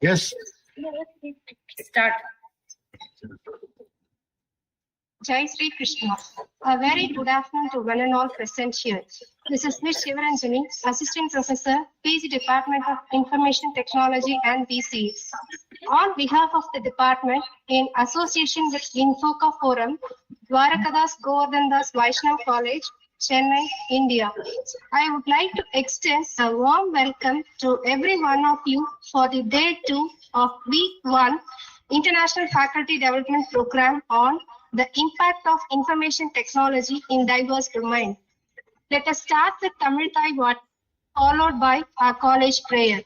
Yes. Start. Jai Sri Krishna. A very good afternoon to one and all present here. This is Ms. Shivaranjani, Assistant Professor, PG Department of Information Technology and BCA. On behalf of the department, in association with Infoca Forum, Dwarakadas Govardhandas Vaishnav College, Chennai, India, I would like to extend a warm welcome to every one of you for the day 2 of week 1 International Faculty Development Program on the impact of information technology in diverse domains. Let us start with Tamil Thai Vad, followed by our college prayer.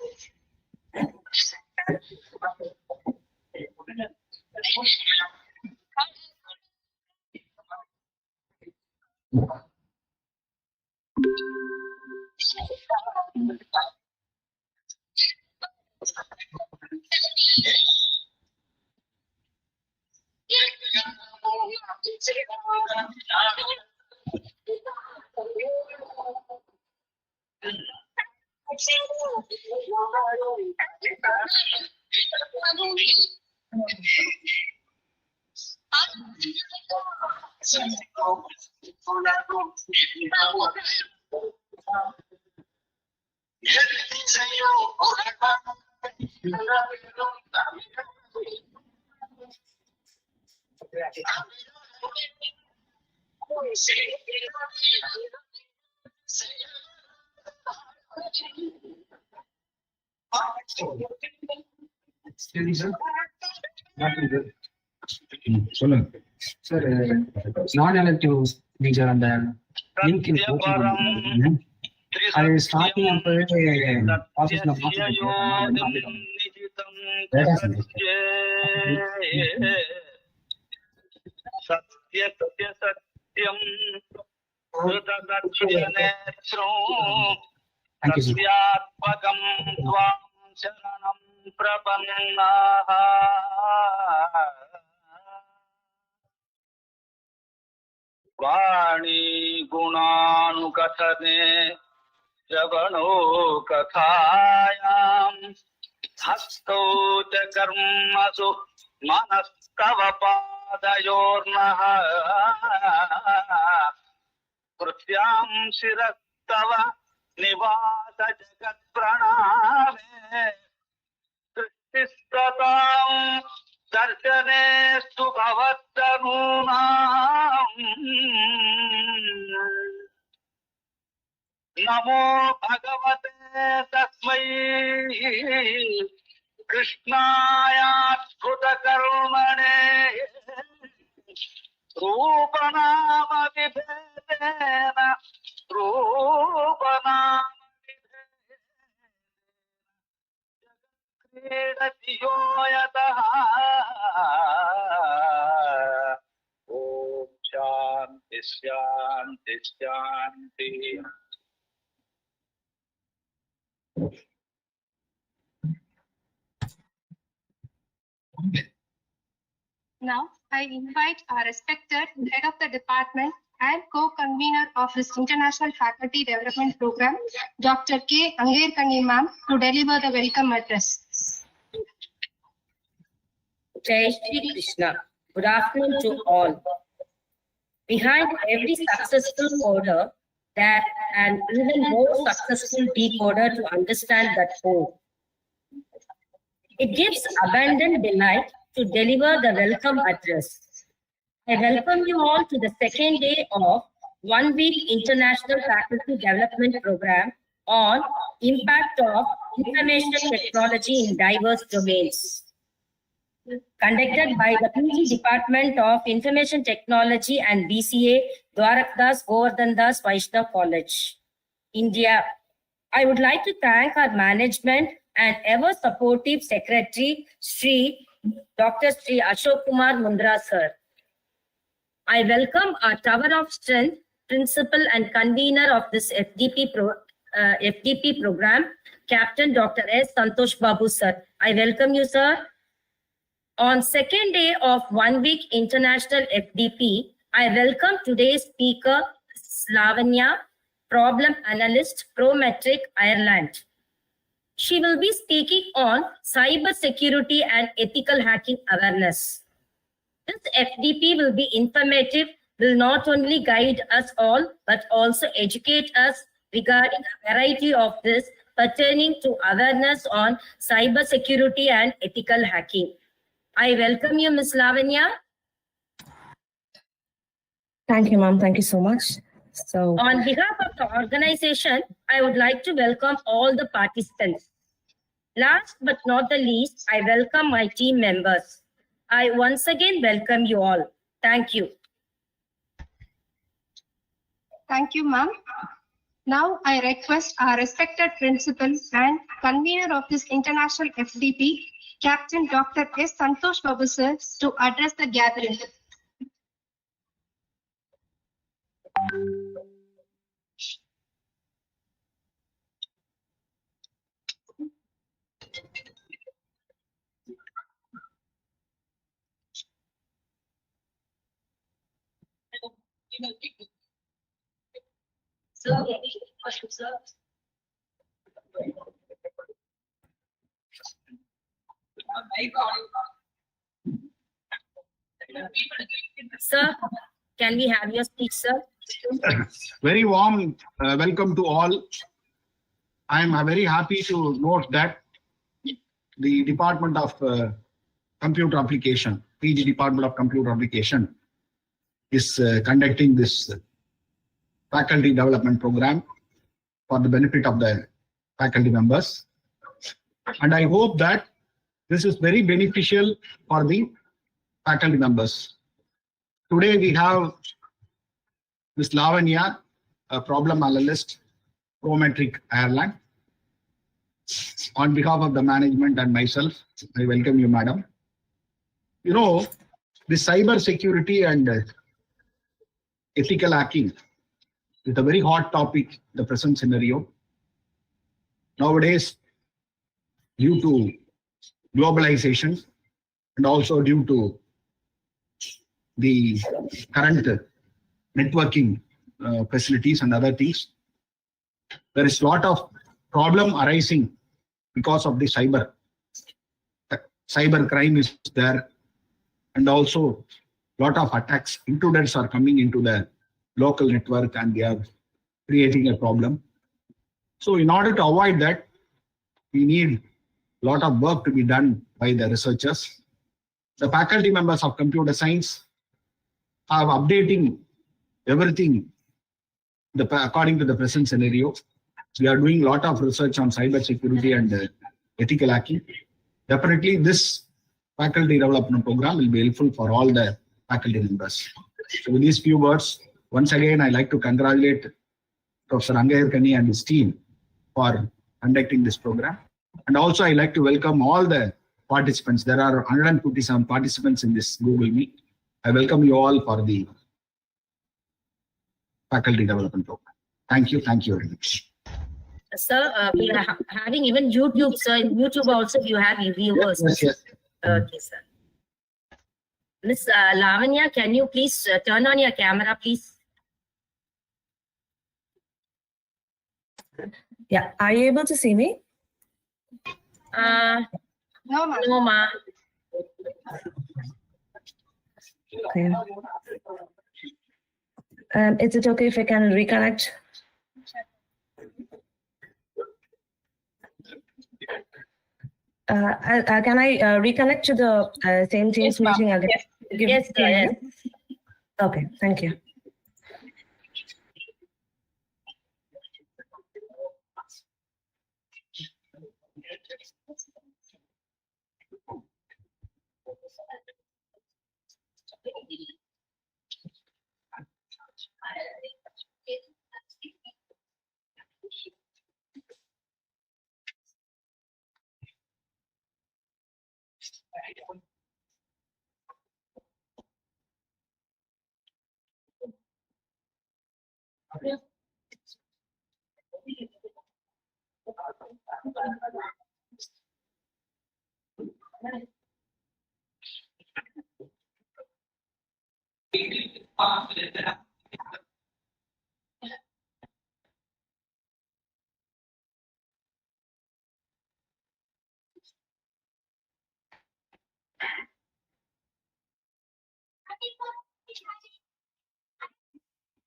சொல்லுங்க sir. நான் elective நீங்க அந்த link அது starting அப்பவே ஆஃபீஸ்ல சத்ய சத்ய சத்யம் சத்யாத்மகம் த்வாம் சரணம் பிரபன்னாஹ வாணி குணானுகதனே ஜவனோ கதாயாம் ஹஸ்தௌ ச கர்மசு மனஸ்தவ பாதயோர்னஹ கிருத்யாம் சிரஸ்தவ நிவாச ஜகத் பிரணாமே சிருஷ்டிஸ்ததாம் தர்சனேஸ்து பவத்தனூனாம் நமோ பகவதே தஸ்மை கிருஷ்ணாயாஸ்ருத கர்மணே ரூபநாம விபேதேன ரூபநாம क्रीडति यो यतः ओम शांति शांति शांति. Now, I invite our respected head of the department and co-convener of this International Faculty Development Program, Dr. K. Angerkani ma'am, to deliver the welcome address. Jai Shri Krishna. Good afternoon to all. Behind every successful coder, there an even more successful decoder to understand that code. It gives abundant delight to deliver the welcome address. I welcome you all to the second day of 1 week International Faculty Development Program on impact of information technology in diverse domains, conducted by the PG Department of Information Technology and BCA, Dwarakadas Govardhandas Vaishnav College, India. I would like to thank our management and ever supportive secretary, Dr. Sri Ashok Kumar Mundra sir. I welcome our Tower of Strength, principal and convener of this FDP program, Captain Dr. S. Santosh Babu sir. I welcome you, sir. On second day of 1 week International FDP, I welcome today's speaker, Lavanya, Problem Analyst, Prometric, Ireland. She will be speaking on cybersecurity and ethical hacking awareness. This FDP will be informative, will not only guide us all, but also educate us regarding a variety of this pertaining to awareness on cybersecurity and ethical hacking. I welcome you, Ms. Lavanya. Thank you, ma'am. Thank you so much. So, On behalf of the organization, I would like to welcome all the participants. Last but not the least, I welcome my team members. I once again welcome you all. Thank you. Thank you, ma'am. Now I request our respected principal and convener of this international FDP, Captain Dr. S. Santosh Babu sir, to address the gathering. Sir, can we have your speech, sir? Very warm welcome to all. I am very happy to note that the Department of Computer Application, PG Department of Computer Application, is conducting this faculty development program for the benefit of the faculty members. And I hope that this is very beneficial for the faculty members. Today we have Ms. Lavanya, a problem analyst, Prometric, Ireland. On behalf of the management and myself, I welcome you, madam. You know, the cyber security and ethical hacking is a very hot topic in the present scenario. Nowadays, due to globalization and also due to the current networking facilities and other things, there is a lot of problem arising because of the cyber crime is there, and also a lot of attacks. Intruders are coming into the local network and they are creating a problem. So in order to avoid that, we need a lot of work to be done by the researchers. The faculty members of computer science are updating everything according to the present scenario. We are doing a lot of research on cybersecurity and ethical hacking. Definitely this faculty development program will be helpful for all the faculty members. So with these few words, once again, I'd like to congratulate Professor Angayarkani and his team for conducting this program. And also I'd like to welcome all the participants. There are 157 participants in this Google Meet. I welcome you all for the faculty development program. Thank you. Thank you very much. Sir, we are having even YouTube, sir. In YouTube also you have viewers. Yes. Okay, sir. Miss Lavanya, can you please turn on your camera, please? yeah, are you able to see me? No, ma'am. No, ma. Okay. Is it okay if I can reconnect? Can I reconnect to the same Teams meeting again? Yes, sir, yes. Okay, thank you.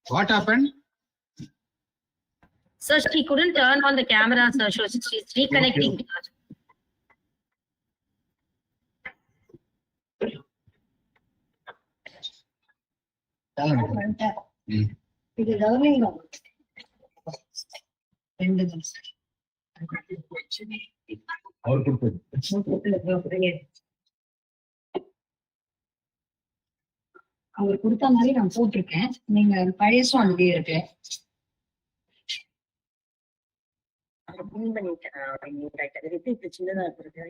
What happened? Sir, she couldn't turn on the camera, sir. So she's reconnecting. இது government அவர் கொடுத்தது. அவர் கொடுத்த மாதிரி நான் போட்டிருக்கேன். நீங்க பழையசும் அங்கேயே இருக்கு. சின்னதா இருக்கு.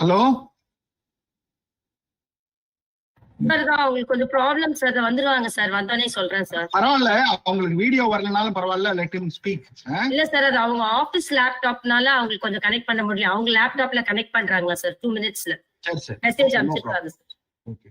ஹலோ சார் அவங்களுக்கு கொஞ்சம் ப்ராப்ளம் சார். வந்துருவாங்க சார். வந்தோடனே சொல்றேன் சார். பரவாயில்ல, அவங்களுக்கு வீடியோ வரலனாலும் பரவாயில்ல, லெட் ஹிம் ஸ்பீக். இல்ல சார், அது அவங்க ஆபீஸ் லேப்டாப்னால அவங்களுக்கு கொஞ்சம் கனெக்ட் பண்ண முடியல. அவங்க லேப்டாப்ல கனெக்ட் பண்றாங்க சார் 2 minutesல. சரி சரி, மெசேஜ் அனுப்பிச்சிருக்காங்க sir. Okay.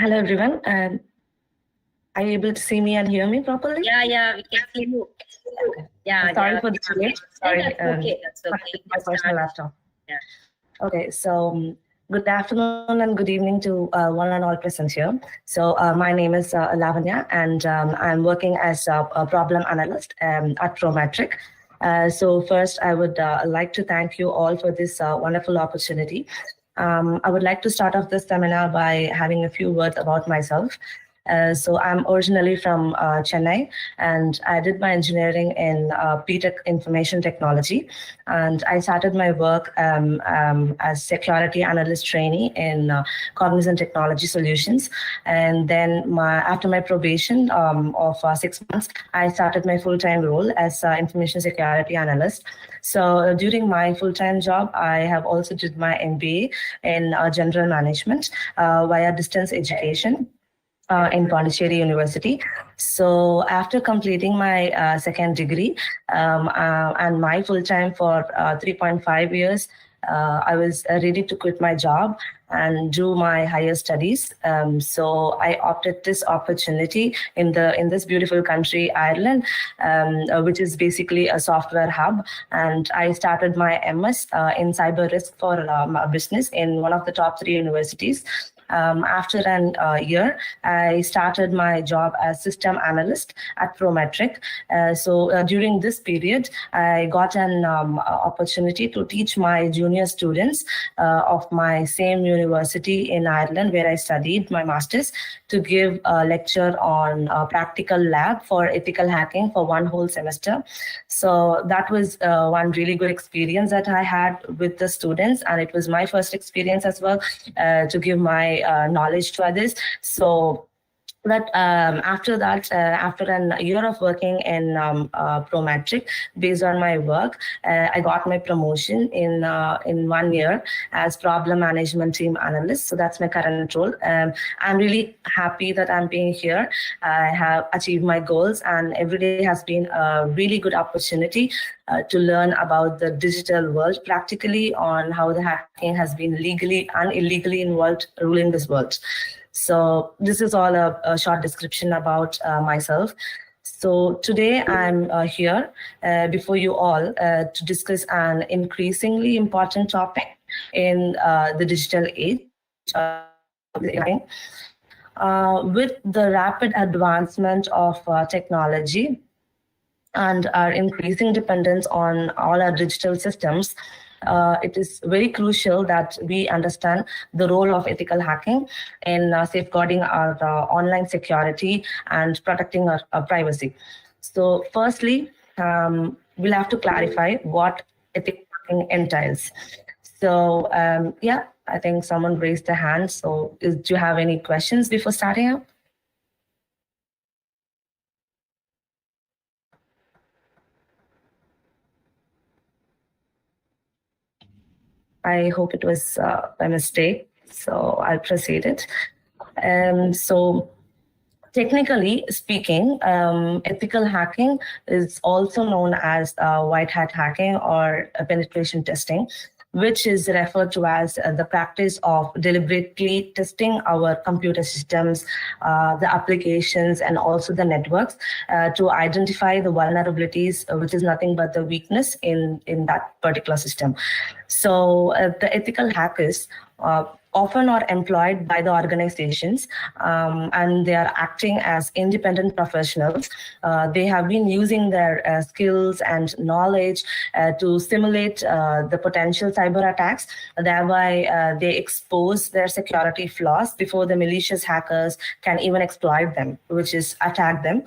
Hello, everyone. Are you able to see me and hear me properly? Yeah, we can see you. Yeah, Sorry yeah. for the delay. Sorry. That's okay. That's okay. My personal laptop. Yeah. Okay, so good afternoon and good evening to one and all present here. So my name is Lavanya, and I'm working as a problem analyst at Prometric. So first, I would like to thank you all for this wonderful opportunity. I would like to start off this seminar by having a few words about myself. So I'm originally from Chennai, and I did my engineering in BTech Information Technology, and I started my work as security analyst trainee in Cognizant Technology Solutions. And then after my probation of 6 months, I started my full-time role as information security analyst. So during my full-time job, I have also did my MBA in general management via distance education in Pondicherry University. So after completing my second degree and my full-time for 3.5 years, I was ready to quit my job and do my higher studies. So I opted this opportunity in this beautiful country, Ireland, which is basically a software hub. And I started my MS in cyber risk for business in one of the top 3 universities. After a year, I started my job as system analyst at Prometric. So during this period, I got an opportunity to teach my junior students of my same university in Ireland, where I studied my master's, to give a lecture on a practical lab for ethical hacking for one whole semester. So that was one really good experience that I had with the students, and it was my first experience as well to give my knowledge to others. So that after a year of working in Prometric, based on my work, I got my promotion in 1 year as problem management team analyst. So that's my current role. I'm really happy that I'm being here. I have achieved my goals, and every day has been a really good opportunity to learn about the digital world, practically on how the hacking has been legally and illegally involved ruling this world. So this is all a short description about myself. So today I'm here before you all to discuss an increasingly important topic in the digital age. With the rapid advancement of technology and our increasing dependence on all our digital systems, it is very crucial that we understand the role of ethical hacking in safeguarding our online security and protecting our privacy. So firstly, we'll have to clarify what ethical hacking entails. So yeah, I think someone raised their hand. So do you have any questions before starting up? I hope it was a mistake, so I'll proceed it. So technically speaking, ethical hacking is also known as white hat hacking or penetration testing, which is referred to as the practice of deliberately testing our computer systems, the applications, and also the networks to identify the vulnerabilities, which is nothing but the weakness in that particular system. So the ethical hackers often are employed by the organizations, and they are acting as independent professionals. They have been using their skills and knowledge to simulate the potential cyber attacks. Thereby, they expose their security flaws before the malicious hackers can even exploit them, which is attack them.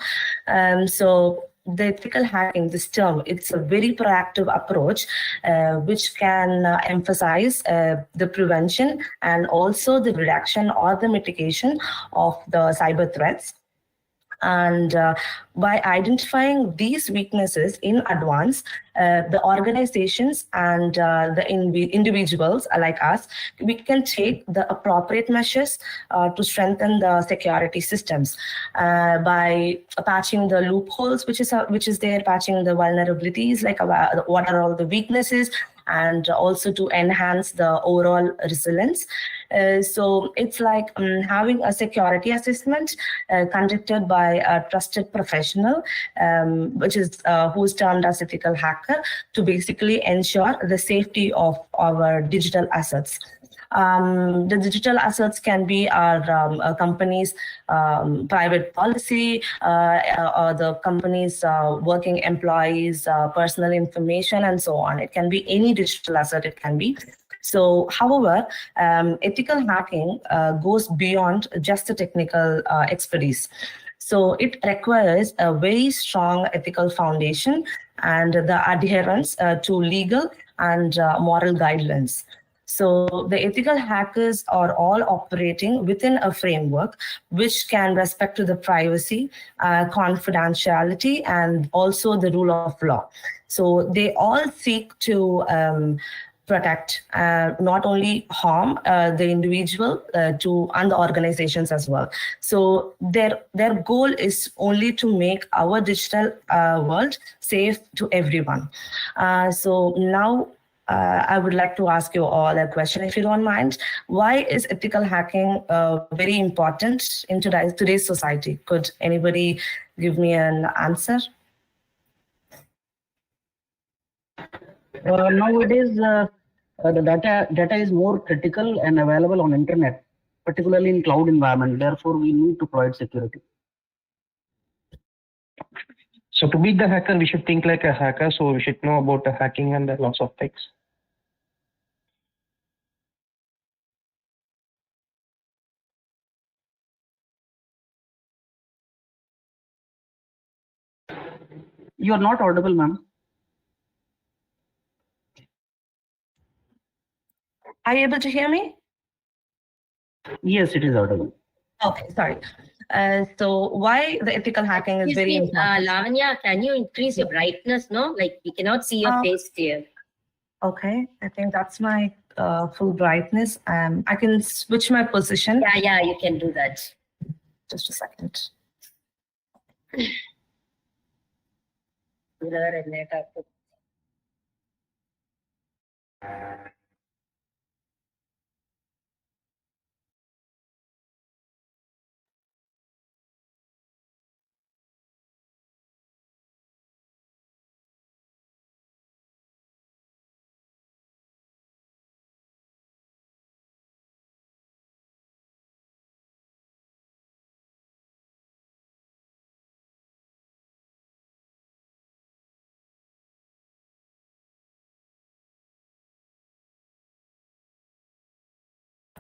So the ethical hacking, this term, it's a very proactive approach which can emphasize the prevention and also the reduction or the mitigation of the cyber threats. And by identifying these weaknesses in advance, the organizations and the individuals like us, we can take the appropriate measures to strengthen the security systems by patching the loopholes, which is there, patching the vulnerabilities, like what are all the weaknesses, and also to enhance the overall resilience. So it's like having a security assessment conducted by a trusted professional, which is who's termed as ethical hacker, to basically ensure the safety of our digital assets. The digital assets can be our company's private policy, or the company's working employees' personal information, and so on. It can be any digital asset, it can be. So, however, ethical hacking goes beyond just the technical expertise. So it requires a very strong ethical foundation and the adherence to legal and moral guidelines. So the ethical hackers are all operating within a framework which can respect to the privacy, confidentiality, and also the rule of law. So they all seek to protect, not only harm the individual and the organizations as well. So their goal is only to make our digital world safe to everyone. So now I would like to ask you all a question, if you don't mind. Why is ethical hacking very important in today's society? Could anybody give me an answer? Nowadays, the data is more critical and available on internet, particularly in cloud environment. Therefore, we need to provide security. So to beat the hacker, we should think like a hacker. So we should know about the hacking and the lots of things. You are not audible, ma'am. Are you able to hear me? Yes, it is audible. Okay, sorry. So why the ethical hacking is very important? Lavanya, can you increase your brightness? No, like we cannot see your face here. Okay, I think that's my full brightness. I can switch my position. Yeah, you can do that. Just a second.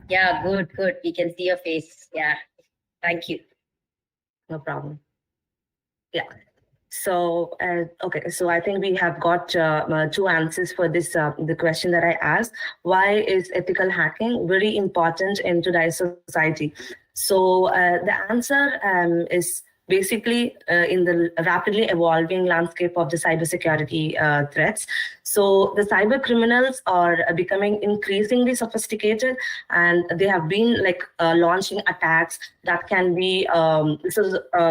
Yeah, good. We can see your face. Yeah, thank you. No problem. Yeah. So, okay, so I think we have got two answers for this, the question that I asked. Why is ethical hacking very important in today's society? So the answer is basically in the rapidly evolving landscape of the cybersecurity threats. So the cyber criminals are becoming increasingly sophisticated, and they have been like launching attacks that can be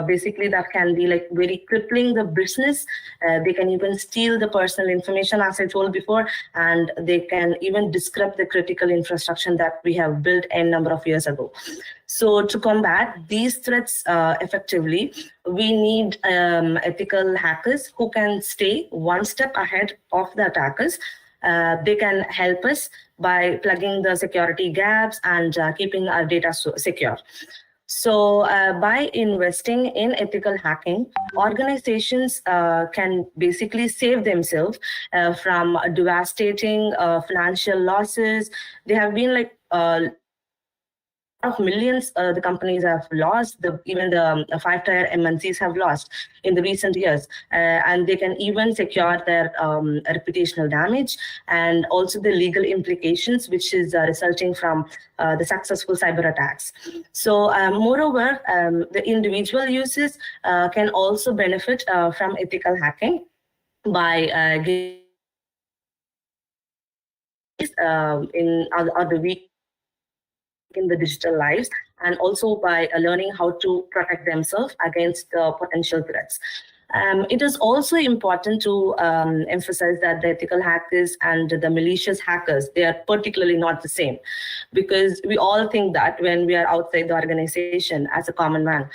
basically that can be like very crippling the business. They can even steal the personal information, as I told before, and they can even disrupt the critical infrastructure that we have built a number of years ago. So to combat these threats effectively, we need ethical hackers who can stay one step ahead of the attackers. They can help us by plugging the security gaps and keeping our data secure. So by investing in ethical hacking, organizations can basically save themselves from devastating financial losses. They have been like of millions the companies have lost, even the 5-tier MNCs have lost in the recent years, and they can even secure their reputational damage and also the legal implications which is resulting from the successful cyber attacks. So moreover, the individual users can also benefit from ethical hacking by in other week in the digital lives, and also by learning how to protect themselves against the potential threats. It is also important to emphasize that the ethical hackers and the malicious hackers, they are particularly not the same, because we all think that when we are outside the organization as a common man.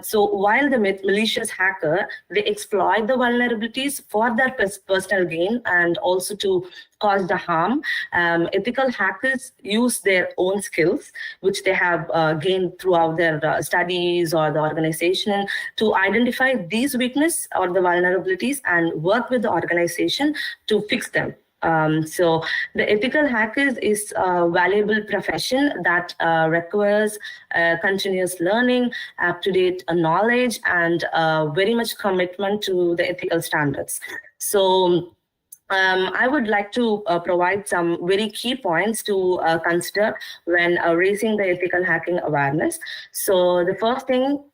So while the malicious hacker, they exploit the vulnerabilities for their personal gain and also to cause the harm, ethical hackers use their own skills, which they have gained throughout their studies or the organization, to identify these weaknesses or the vulnerabilities and work with the organization to fix them. So the ethical hackers is a valuable profession that requires continuous learning, up-to-date knowledge, and very much commitment to the ethical standards. So I would like to provide some very key points to consider when raising the ethical hacking awareness. So the first thing,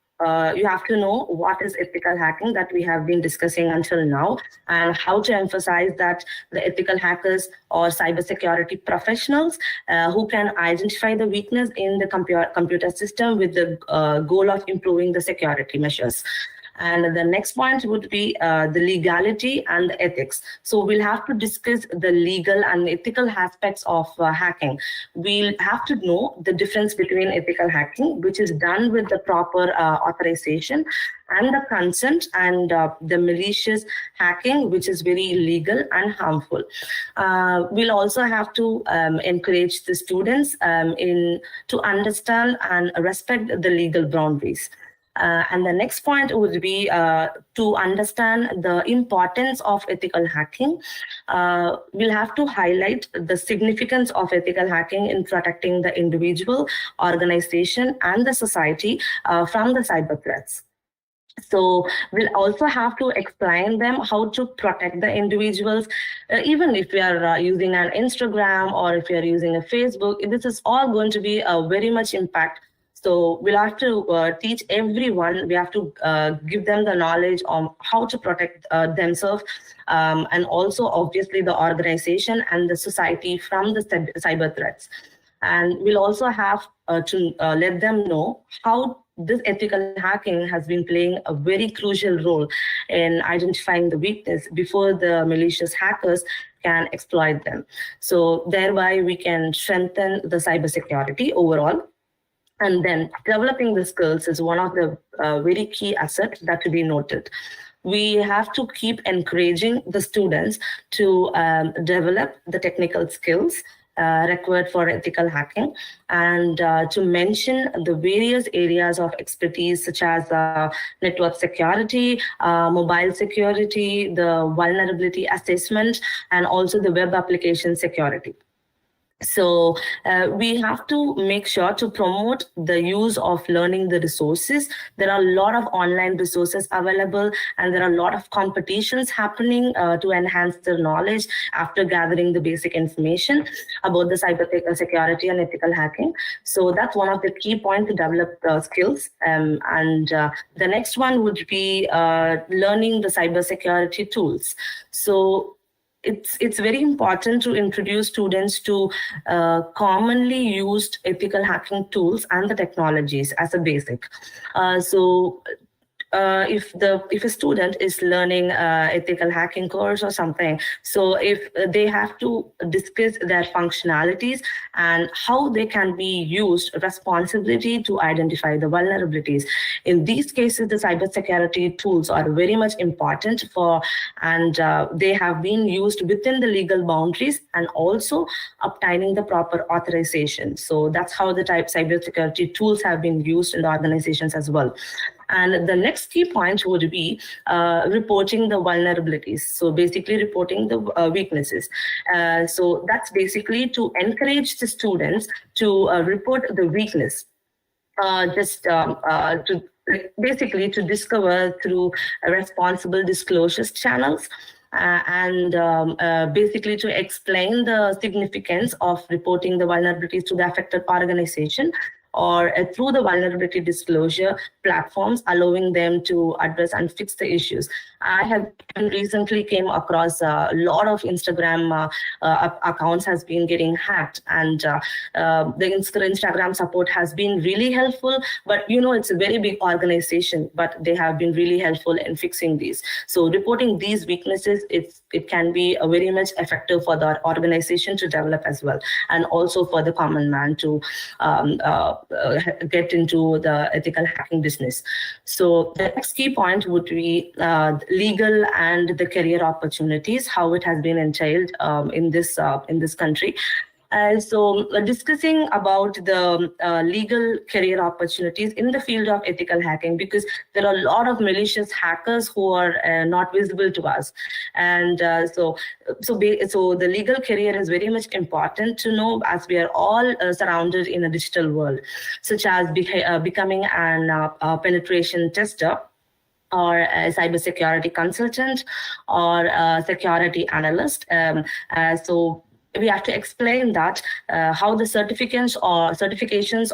you have to know what is ethical hacking that we have been discussing until now, and how to emphasize that the ethical hackers or cybersecurity professionals who can identify the weakness in the computer system with the goal of improving the security measures. And the next point would be the legality and the ethics. So we'll have to discuss the legal and ethical aspects of hacking. We'll have to know the difference between ethical hacking, which is done with the proper authorization and the consent, and the malicious hacking, which is very illegal and harmful. We'll also have to encourage the students to understand and respect the legal boundaries. And the next point would be to understand the importance of ethical hacking. We'll have to highlight the significance of ethical hacking in protecting the individual, organization, and the society from the cyber threats. So we'll also have to explain them how to protect the individuals. Even if we are using an Instagram or if you are using a Facebook, this is all going to be a very much impact. So we'll have to teach everyone, we have to give them the knowledge on how to protect themselves, and also obviously the organization and the society from the cyber threats. And we'll also have to let them know how this ethical hacking has been playing a very crucial role in identifying the weakness before the malicious hackers can exploit them. So thereby we can strengthen the cybersecurity overall. And then developing the skills is one of the very key assets that to be noted. We have to keep encouraging the students to develop the technical skills required for ethical hacking, and to mention the various areas of expertise such as network security, mobile security, the vulnerability assessment, and also the web application security. So we have to make sure to promote the use of learning the resources. There are a lot of online resources available, and there are a lot of competitions happening to enhance their knowledge after gathering the basic information about the cyber security and ethical hacking. So that's one of the key points to develop skills. And the next one would be learning the cybersecurity tools. So it's very important to introduce students to commonly used ethical hacking tools and the technologies as a basic. If a student is learning ethical hacking course or something, so if they have to discuss their functionalities and how they can be used responsibly to identify the vulnerabilities. In these cases, the cybersecurity tools are very much important for, and they have been used within the legal boundaries and also obtaining the proper authorization. So that's how the cybersecurity tools have been used in the organizations as well. And the next key point would be reporting the vulnerabilities. So basically reporting the weaknesses. So that's basically to encourage the students to report the weakness. Basically to discover through responsible disclosures channels. And basically to explain the significance of reporting the vulnerabilities to the affected organization or through the vulnerability disclosure platforms, allowing them to address and fix the issues. I have recently came across a lot of Instagram accounts has been getting hacked, and the Instagram support has been really helpful. But it's a very big organization, but they have been really helpful in fixing these. So reporting these weaknesses, it can be very much effective for the organization to develop as well, and also for the common man to get into the ethical hacking business. So the next key point would be legal and the career opportunities, how it has been entailed in this country. So discussing about the legal career opportunities in the field of ethical hacking, because there are a lot of malicious hackers who are not visible to us. And so the legal career is very much important to know, as we are all surrounded in a digital world, such as becoming an penetration tester, or a cybersecurity consultant, or a security analyst. So we have to explain that how the certifications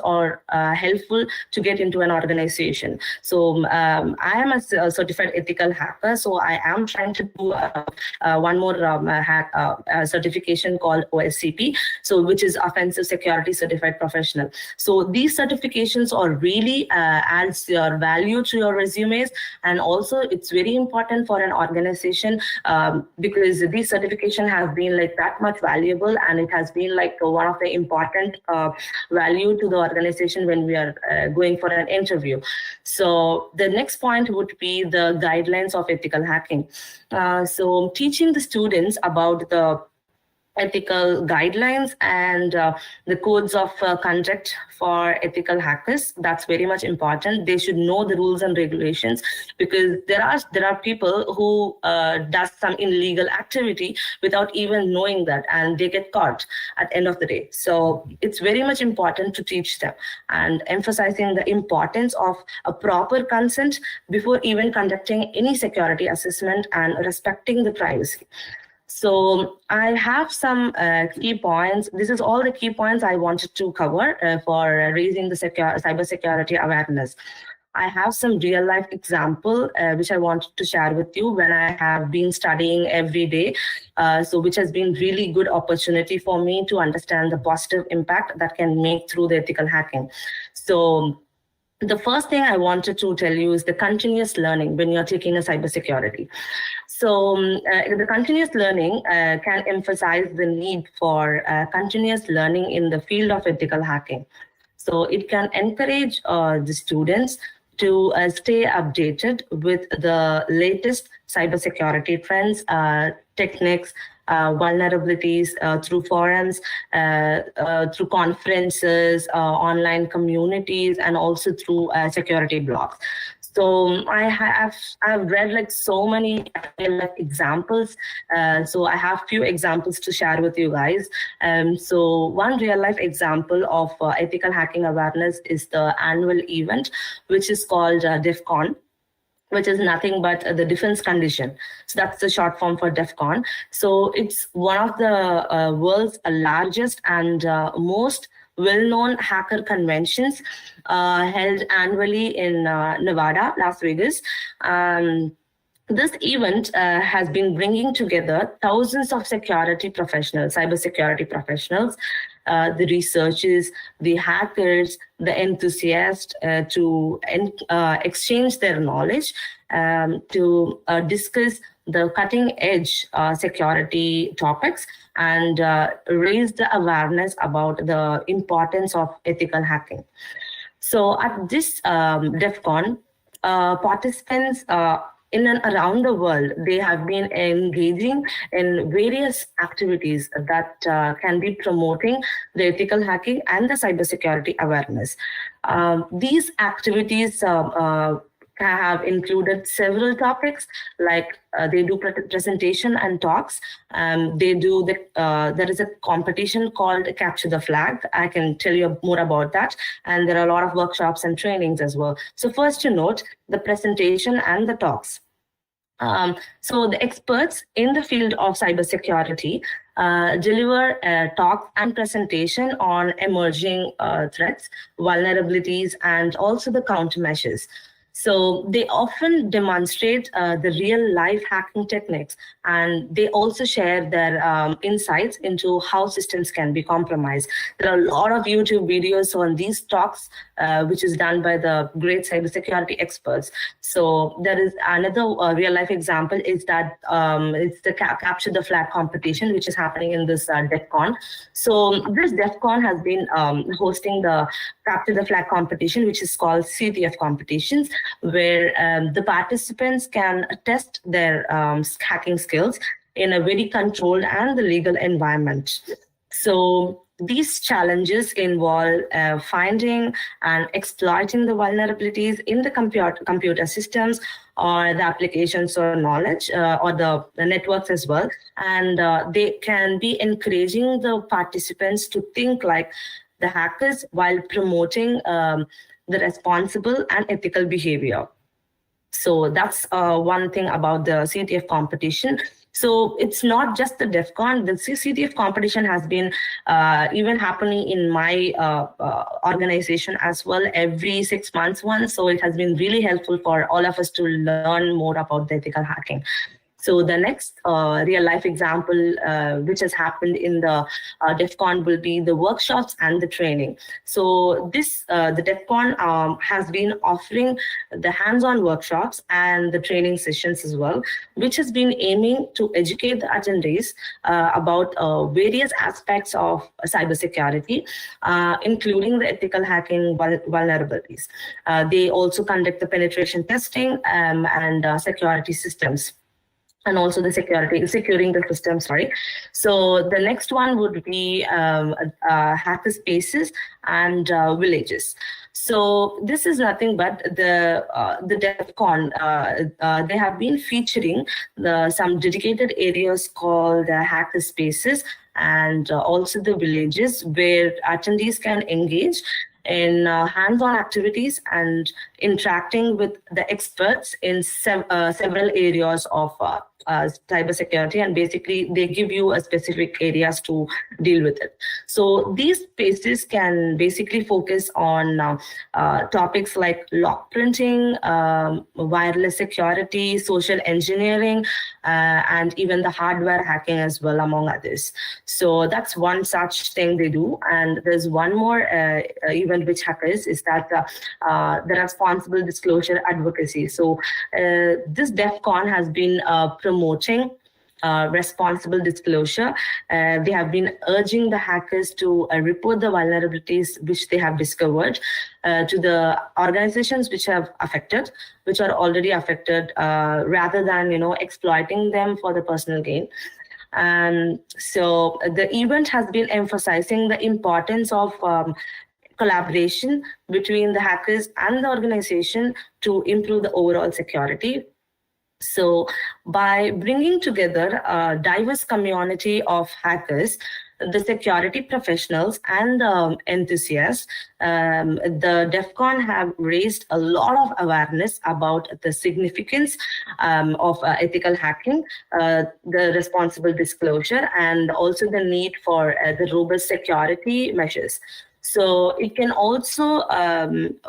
are helpful to get into an organization. So I am a certified ethical hacker, so I am trying to do one more certification called OSCP, so which is Offensive Security Certified Professional. So these certifications are really adds your value to your resumes, and also it's very important for an organization because these certifications have been like that much valuable, and it has been like one of the important value to the organization when we are going for an interview. So the next point would be the guidelines of ethical hacking. So teaching the students about the ethical guidelines and the codes of conduct for ethical hackers, that's very much important. They should know the rules and regulations, because there are people who does some illegal activity without even knowing that, and they get caught at the end of the day. So it's very much important to teach them, and emphasizing the importance of a proper consent before even conducting any security assessment, and respecting the privacy. So I have some key points. This is all the key points I wanted to cover for raising the cybersecurity awareness. I have some real life example which I wanted to share with you when I have been studying every day. So which has been really good opportunity for me to understand the positive impact that can make through the ethical hacking. So the first thing I wanted to tell you is the continuous learning when you're taking a cybersecurity. So the continuous learning can emphasize the need for continuous learning in the field of ethical hacking. So it can encourage the students to stay updated with the latest cybersecurity trends, techniques, vulnerabilities through forums, through conferences, online communities, and also through security blogs. So I've read like so many examples. So I have few examples to share with you guys. So one real life example of ethical hacking awareness is the annual event, which is called DEFCON, which is nothing but the defense condition. So that's the short form for DEFCON. So it's one of the world's largest and most well-known hacker conventions held annually in Nevada, Las Vegas. This event has been bringing together thousands of security professionals, cybersecurity professionals, the researchers, the hackers, the enthusiasts to exchange their knowledge, to discuss the cutting edge security topics, and raise the awareness about the importance of ethical hacking. So at this DEFCON, participants in and around the world, they have been engaging in various activities that can be promoting the ethical hacking and the cybersecurity awareness. These activities have included several topics, like they do presentation and talks. They do there is a competition called Capture the Flag. I can tell you more about that. And there are a lot of workshops and trainings as well. So first to note the presentation and the talks. So the experts in the field of cybersecurity deliver talks and presentation on emerging threats, vulnerabilities, and also the countermeasures. So they often demonstrate the real life hacking techniques, and they also share their insights into how systems can be compromised. There are a lot of YouTube videos on these talks, which is done by the great cybersecurity experts. So there is another real life example is that it's the Capture the Flag competition, which is happening in this DEFCON. So this DEFCON has been hosting the Capture the Flag competition, which is called CTF competitions, where the participants can test their hacking skills in a very controlled and the legal environment. So these challenges involve finding and exploiting the vulnerabilities in the computer systems or the applications or knowledge or the networks as well. And they can be encouraging the participants to think like the hackers while promoting the responsible and ethical behavior. So that's one thing about the CTF competition. So it's not just the DEFCON. The CTF competition has been even happening in my organization as well every 6 months once. So it has been really helpful for all of us to learn more about the ethical hacking. So the next real life example which has happened in the DEFCON will be the workshops and the training. So this the DEFCON has been offering the hands-on workshops and the training sessions as well, which has been aiming to educate the attendees about various aspects of cybersecurity, including the ethical hacking vulnerabilities. They also conduct the penetration testing and security systems, and also the securing the system, sorry. So the next one would be hacker spaces and villages. So this is nothing but the DEFCON. They have been featuring some dedicated areas called hacker spaces and also the villages where attendees can engage in hands-on activities and interacting with the experts in several areas of cybersecurity, and basically they give you a specific areas to deal with it. So these spaces can basically focus on topics like lock printing, wireless security, social engineering, and even the hardware hacking as well, among others. So that's one such thing they do. And there's one more event which happens is that the responsible disclosure advocacy. So this DEFCON has been promoting responsible disclosure. They have been urging the hackers to report the vulnerabilities which they have discovered to the organizations which are already affected, rather than exploiting them for the personal gain. And so the event has been emphasizing the importance of collaboration between the hackers and the organization to improve the overall security. So by bringing together a diverse community of hackers, the security professionals and enthusiasts, the DEFCON have raised a lot of awareness about the significance of ethical hacking, the responsible disclosure, and also the need for the robust security measures. So it can also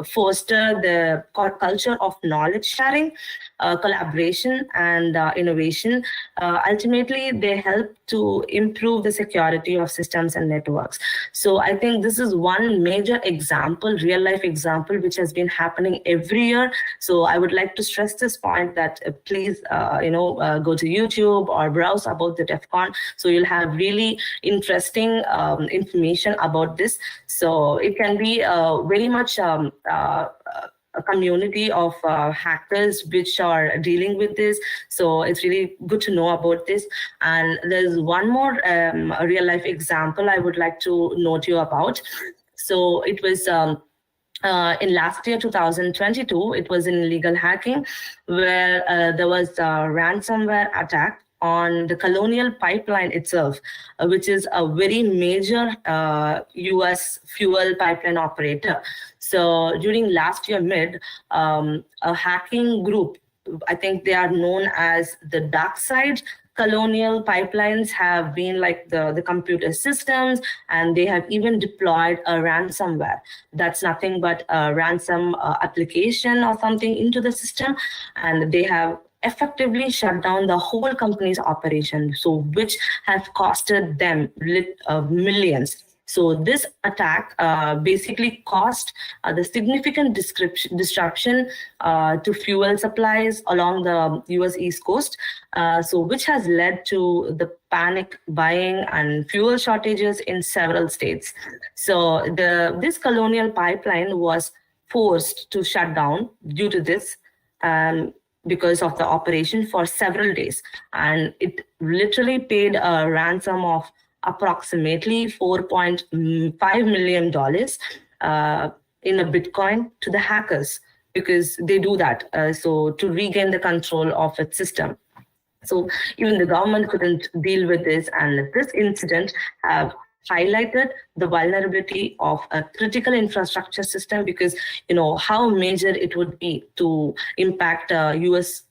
foster the culture of knowledge sharing, collaboration, and innovation. Ultimately, they help to improve the security of systems and networks. So I think this is one major example, real life example, which has been happening every year. So I would like to stress this point that please, go to YouTube or browse about the DEFCON. So you'll have really interesting information about this. So it can be very much a community of hackers which are dealing with this. So it's really good to know about this. And there's one more real life example I would like to note you about. So it was in last year, 2022, it was in illegal hacking, where there was a ransomware attack on the Colonial Pipeline itself, which is a very major US fuel pipeline operator. So during last year mid, a hacking group I think they are known as the dark side. Colonial pipelines have been like the computer systems, and they have even deployed a ransomware. That's nothing but a ransom application or something into the system, and they have effectively shut down the whole company's operation, so which has costed them millions. So this attack basically caused the significant disruption to fuel supplies along the US East Coast, so which has led to the panic buying and fuel shortages in several states. So this colonial pipeline was forced to shut down due to this, because of the operation for several days. And it literally paid a ransom of approximately $4.5 million in a Bitcoin to the hackers, because they do that, so to regain the control of its system. So even the government couldn't deal with this, and this incident have highlighted the vulnerability of a critical infrastructure system, because how major it would be to impact US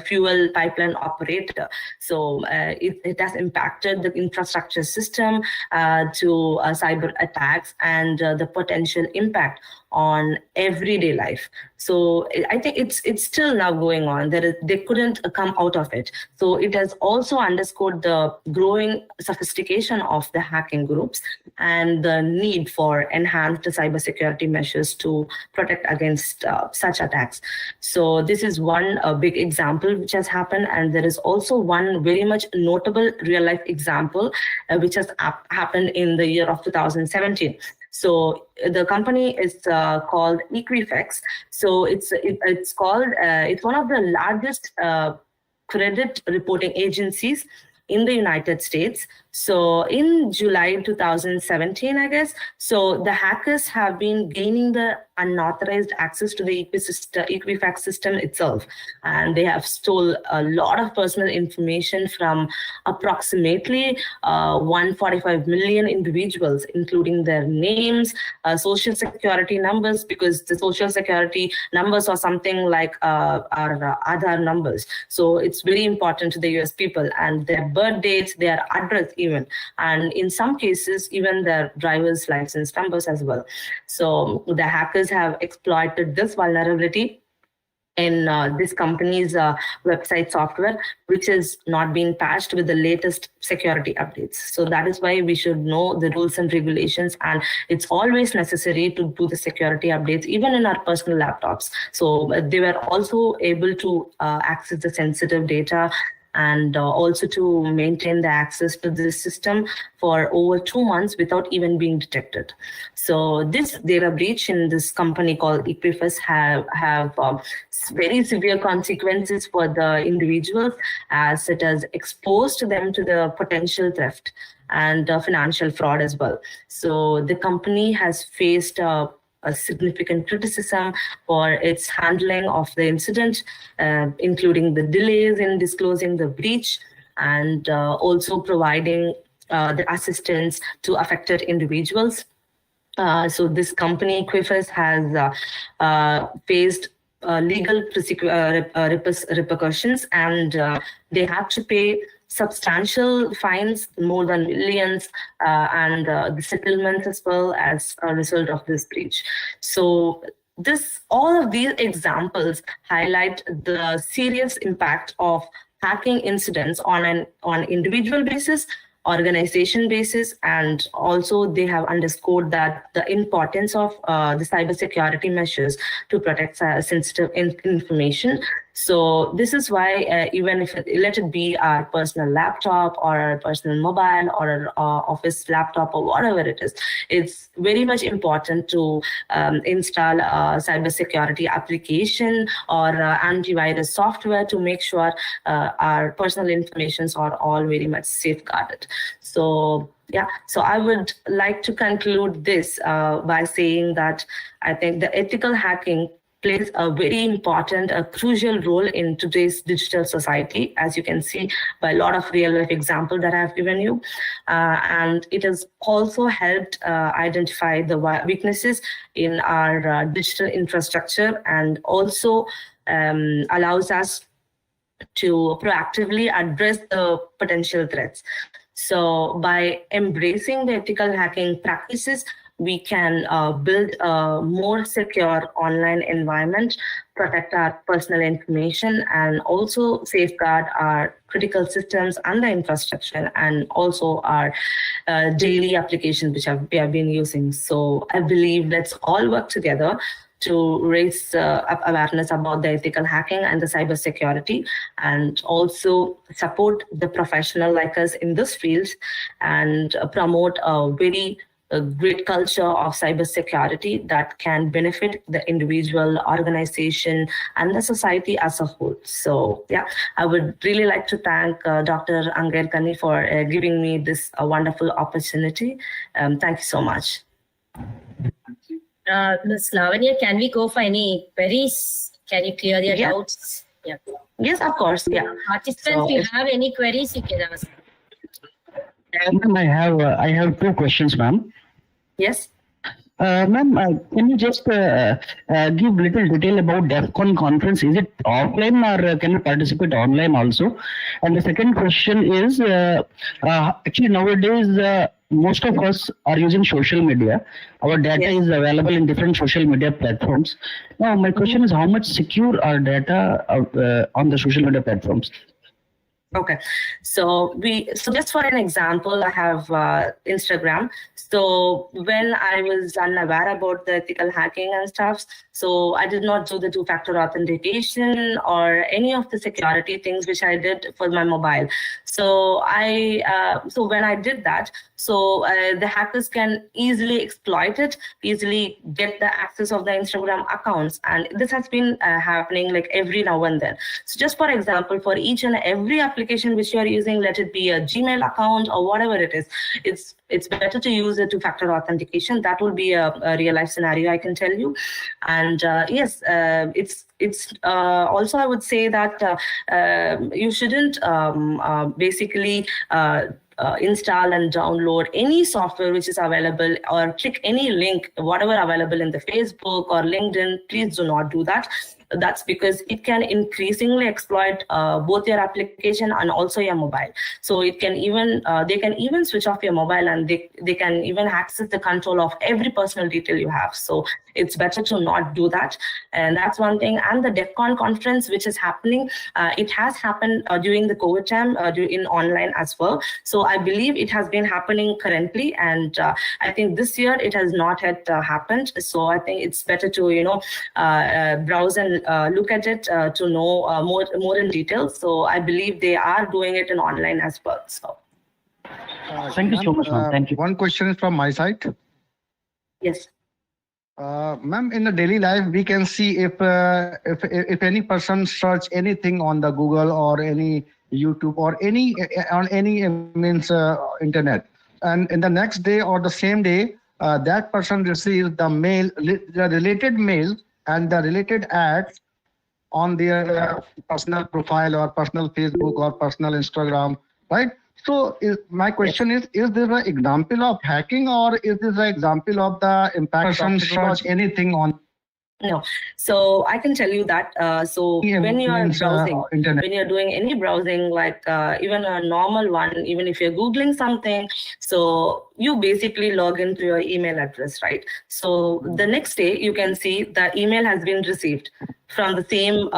fuel pipeline operator. So it has impacted the infrastructure system to cyber attacks and the potential impact on everyday life. So I think it's still now going on. They couldn't come out of it. So it has also underscored the growing sophistication of the hacking groups and the need for enhanced cybersecurity measures to protect against such attacks. So this is one big example which has happened, and there is also one very much notable real life example which has happened in the year of 2017. So the company is called Equifax. So it's one of the largest credit reporting agencies in the United States. So in July 2017, I guess, so the hackers have been gaining the unauthorized access to the Equifax system itself. And they have stole a lot of personal information from approximately 145 million individuals, including their names, social security numbers, because the social security numbers are something like our Aadhaar numbers. So it's very important to the US people, and their birth dates, their address even, and in some cases, even their driver's license numbers as well. So the hackers have exploited this vulnerability in this company's website software, which has not been patched with the latest security updates. So that is why we should know the rules and regulations, and it's always necessary to do the security updates, even in our personal laptops. So they were also able to access the sensitive data and also to maintain the access to this system for over 2 months without even being detected. So this data breach in this company called Equifax have very severe consequences for the individuals, as it has exposed them to the potential theft and financial fraud as well. So the company has faced a significant criticism for its handling of the incident, including the delays in disclosing the breach, and also providing the assistance to affected individuals. So this company, Equifax, has faced legal repercussions, and they have to pay substantial fines, more than millions, and the settlements as well as a result of this breach. So all of these examples highlight the serious impact of hacking incidents on an individual basis, organization basis, and also they have underscored that the importance of the cybersecurity measures to protect sensitive information. So this is why even if let it be our personal laptop or our personal mobile or our office laptop or whatever it is, it's very much important to install a cybersecurity application or antivirus software to make sure our personal informations are all very much safeguarded. So yeah, so I would like to conclude this by saying that I think the ethical hacking plays a very important, a crucial role in today's digital society, as you can see by a lot of real life examples that I've given you. And it has also helped identify the weaknesses in our digital infrastructure, and also allows us to proactively address the potential threats. So by embracing the ethical hacking practices, we can build a more secure online environment, protect our personal information, and also safeguard our critical systems and the infrastructure, and also our daily applications which we have been using. So I believe let's all work together to raise awareness about the ethical hacking and the cybersecurity, and also support the professional like us in this field, and promote a very great culture of cybersecurity that can benefit the individual, organization, and the society as a whole. So yeah, I would really like to thank Dr. Angel Kani for giving me this wonderful opportunity. Thank you so much. Ms. Lavanya, can we go for any queries? Can you clear your doubts? Yeah. Yes, of course. Yeah. Participants, if you have any queries, you can ask. Ma'am, I have 2 questions, ma'am. Yes. Ma'am, can you just give little detail about DEFCON conference? Is it offline or can you participate online also? And the second question is, actually nowadays, most of us are using social media. Our data is available in different social media platforms. Now, my question is, how much secure are data on the social media platforms? Okay, so just for an example, I have Instagram. So when I was unaware about the ethical hacking and stuff, so I did not do the 2-factor authentication or any of the security things which I did for my mobile. So when I did that, so the hackers can easily exploit it, easily get the access of the Instagram accounts, and this has been happening like every now and then. So just for example, for each and every application which you are using, let it be a Gmail account or whatever it is, it's better to use a 2-factor authentication. That will be a real life scenario, I can tell you. And yes, it's also, I would say that you shouldn't basically install and download any software which is available, or click any link, whatever available in the Facebook or LinkedIn. Please do not do that. That's because it can increasingly exploit both your application and also your mobile. So it can even they can even switch off your mobile, and they can even access the control of every personal detail you have. So it's better to not do that. And that's one thing. And the DEFCON conference which is happening, it has happened during the COVID time in online as well. So I believe it has been happening currently, and I think this year it has not yet happened. So I think it's better to browse and look at it to know more in detail. So I believe they are doing it in online as well. So thank you so much, ma'am. Thank you. One question is from my side. Yes. Ma'am, in the daily life, we can see if any person search anything on the Google or any YouTube or any means internet, and in the next day or the same day, that person receives the related mail and the related ads on their personal profile or personal Facebook or personal Instagram, right? So my question is this an example of hacking, or is this an example of the impact of search anything on? No. So I can tell you that. So when you are browsing, when you're doing any browsing, like even a normal one, even if you're Googling something, so you basically log into your email address, right? So the next day you can see the email has been received from the same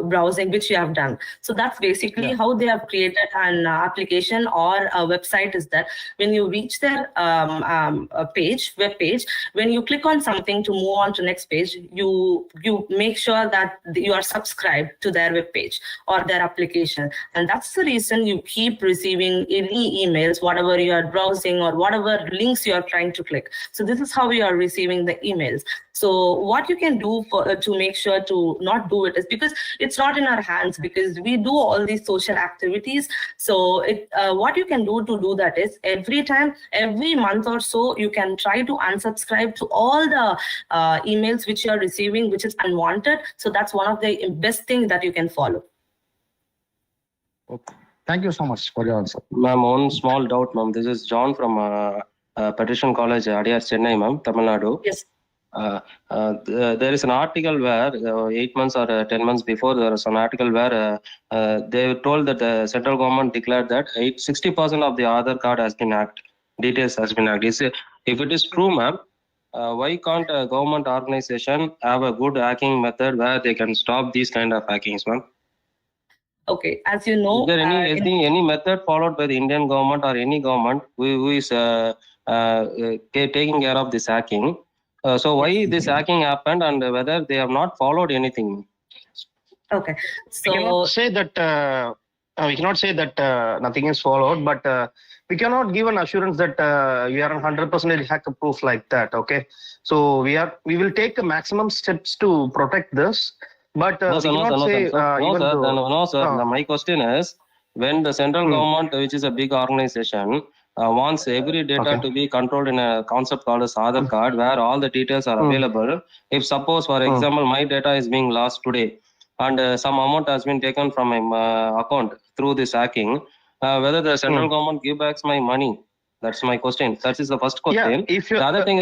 browsing which you have done. So that's basically how they have created an application or a website, is that when you reach their web page, when you click on something to move on to next page, you make sure that you are subscribed to their web page or their application. And that's the reason you keep receiving any emails, whatever you are browsing or whatever links you are trying to click. So this is how you are receiving the emails. So what you can do to make sure to not do it is, because it's not in our hands, because we do all these social activities. So what you can do to do that is, every month or so, you can try to unsubscribe to all the emails which you are receiving, which is unwanted. So that's one of the best things that you can follow. Okay. Thank you so much for your answer. Ma'am, one small doubt, ma'am. This is John from Petition College, Adiyar, Chennai, ma'am, Tamil Nadu. Yes. There is an article where 8 months or 10 months before, there was an article where they were told that the central government declared that 60% of the Aadhaar card has been hacked, details has been hacked. If it is true, ma'am, why can't a government organization have a good hacking method where they can stop these kind of hackings, ma'am? Okay, as you know, is there any method followed by the Indian government or any government who is taking care of this hacking? So why this hacking happened and whether they have not followed anything? Okay, We cannot so say that nothing is followed, but we cannot give an assurance that we are 100% hacker proof like that. Okay, so we will take the maximum steps to protect this. But No, we sir, cannot say no, sir. My question is, when the central government, which is a big organization, wants every data to be controlled in a concept called as Aadhaar card, where all the details are available. If suppose, for example, my data is being lost today, and some amount has been taken from my account through this hacking, whether the central government give back my money. That's my question. That is the first question. Yeah, the other thing